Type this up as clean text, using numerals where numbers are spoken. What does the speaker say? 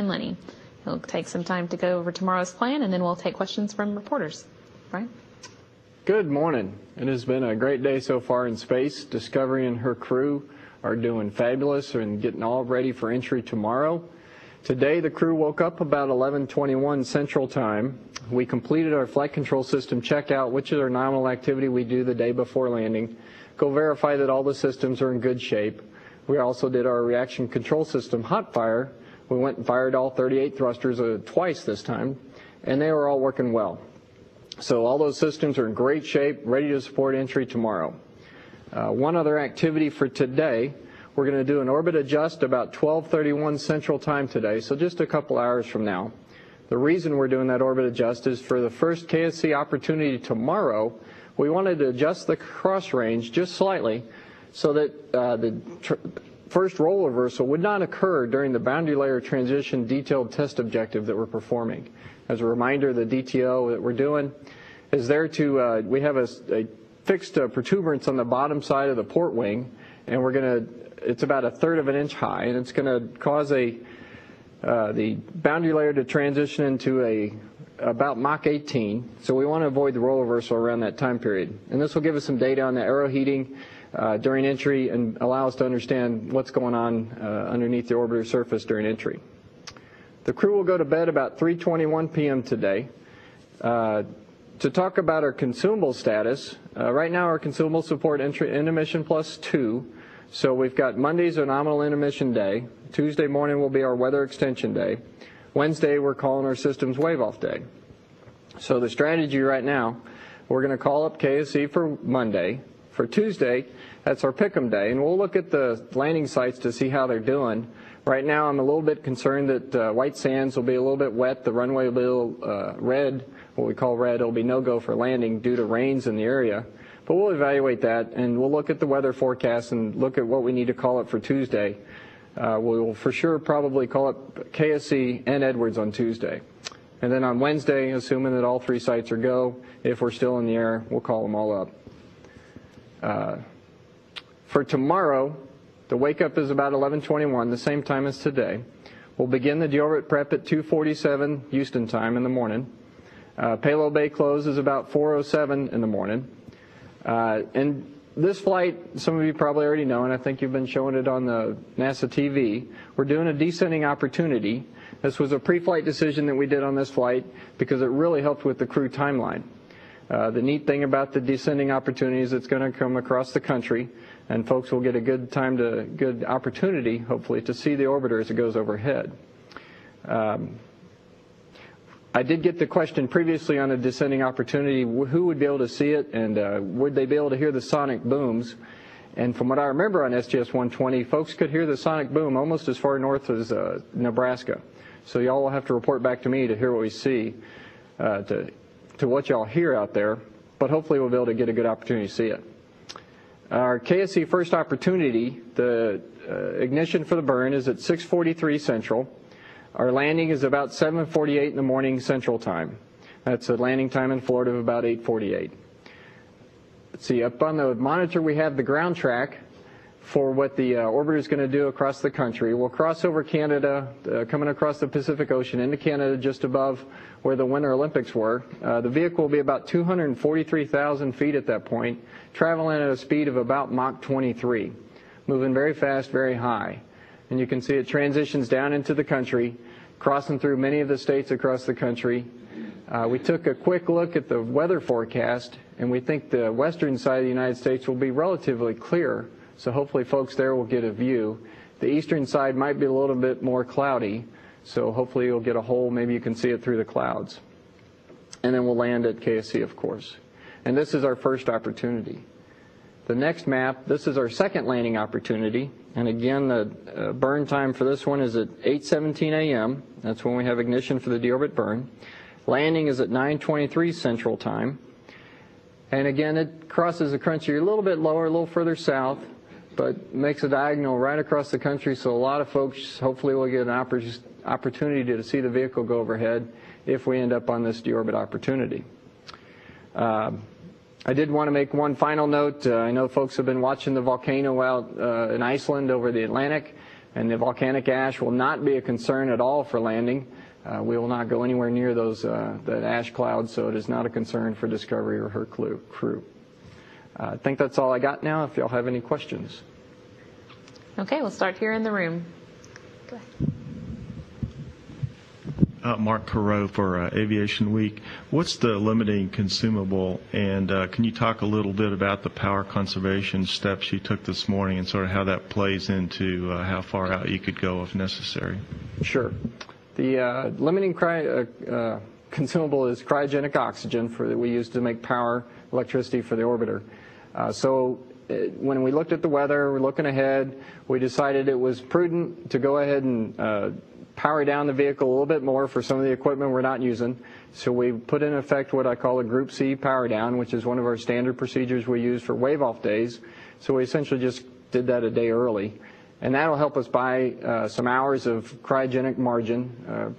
time money. He'll take some time to go over tomorrow's plan, and then we'll take questions from reporters. Brian? Good morning. It has been a great day so far in space. Discovery and her crew are doing fabulous and getting all ready for entry tomorrow. Today the crew woke up about 11:21 Central Time. We completed our flight control system checkout, which is our nominal activity we do the day before landing. Go verify that all the systems are in good shape. We also did our reaction control system hot fire. We went and fired all 38 thrusters twice this time, and they were all working well. So all those systems are in great shape, ready to support entry tomorrow. One other activity for today, we're going to do an orbit adjust about 12:31 Central Time today, so just a couple hours from now. The reason we're doing that orbit adjust is for the first KSC opportunity tomorrow, we wanted to adjust the cross range just slightly so that the first roll reversal would not occur during the boundary layer transition detailed test objective that we're performing. As a reminder, the DTO that we're doing is there to, we have a fixed protuberance on the bottom side of the port wing, and we're going to, it's about 1/3 of an inch high, and it's going to cause the boundary layer to transition into about Mach 18, so we want to avoid the roll reversal around that time period. And this will give us some data on the aero heating during entry and allow us to understand what's going on underneath the orbiter surface during entry. The crew will go to bed about 3:21 p.m. today. To talk about our consumable status, right now our consumables support intermission +2. So we've got Monday's a nominal intermission day. Tuesday morning will be our weather extension day. Wednesday we're calling our systems wave off day. So the strategy right now, we're going to call up KSC for Monday. For Tuesday, that's our pick'em day, and we'll look at the landing sites to see how they're doing. Right now I'm a little bit concerned that White Sands will be a little bit wet. The runway will be a little red, what we call red. It'll be no-go for landing due to rains in the area. But we'll evaluate that, and we'll look at the weather forecast and look at what we need to call it for Tuesday. We will for sure probably call it KSC and Edwards on Tuesday. And then on Wednesday, assuming that all 3 sites are go, if we're still in the air, we'll call them all up. For tomorrow, the wake-up is about 11:21, the same time as today. We'll begin the deorbit prep at 2:47 Houston time in the morning. Payload bay close is about 4:07 in the morning. And this flight, some of you probably already know, and I think you've been showing it on the NASA TV, we're doing a descending opportunity. This was a pre-flight decision that we did on this flight because it really helped with the crew timeline. The neat thing about the descending opportunity is it's going to come across the country, and folks will get a good opportunity, hopefully, to see the orbiter as it goes overhead. I did get the question previously on a descending opportunity, who would be able to see it, and would they be able to hear the sonic booms? And from what I remember on STS-120, folks could hear the sonic boom almost as far north as Nebraska. So y'all will have to report back to me to hear what we see, to what y'all hear out there, but hopefully we'll be able to get a good opportunity to see it. Our KSC first opportunity, the ignition for the burn is at 6:43 Central. Our landing is about 7:48 in the morning Central Time. That's a landing time in Florida of about 8:48. Let's see, up on the monitor we have the ground track for what the orbiter is going to do across the country. We'll cross over Canada, coming across the Pacific Ocean into Canada just above where the Winter Olympics were. The vehicle will be about 243,000 feet at that point, traveling at a speed of about Mach 23, moving very fast, very high. And you can see it transitions down into the country, crossing through many of the states across the country. We took a quick look at the weather forecast, and we think the western side of the United States will be relatively clear, so hopefully folks there will get a view. The eastern side might be a little bit more cloudy, so hopefully you'll get a hole, maybe you can see it through the clouds. And then we'll land at KSC, of course. And this is our first opportunity. The next map, this is our second landing opportunity, and again the burn time for this one is at 8:17 a.m. That's when we have ignition for the deorbit burn. Landing is at 9:23 Central Time, and again it crosses the country a little bit lower, a little further south, but makes a diagonal right across the country, so a lot of folks hopefully will get an opportunity to see the vehicle go overhead if we end up on this deorbit opportunity. I did want to make one final note. I know folks have been watching the volcano out in Iceland over the Atlantic. And the volcanic ash will not be a concern at all for landing. We will not go anywhere near that ash cloud, so it is not a concern for Discovery or her crew. I think that's all I got now, if y'all have any questions. Okay, we'll start here in the room. Go ahead. Mark Carreau for Aviation Week. What's the limiting consumable, and can you talk a little bit about the power conservation steps you took this morning and sort of how that plays into how far out you could go if necessary? Sure. The limiting consumable is cryogenic oxygen that we use to make power, electricity for the orbiter. When we looked at the weather, we're looking ahead, we decided it was prudent to go ahead and power down the vehicle a little bit more for some of the equipment we're not using. So we put in effect what I call a Group C power down, which is one of our standard procedures we use for wave-off days. So we essentially just did that a day early. And that'll help us buy some hours of cryogenic margin,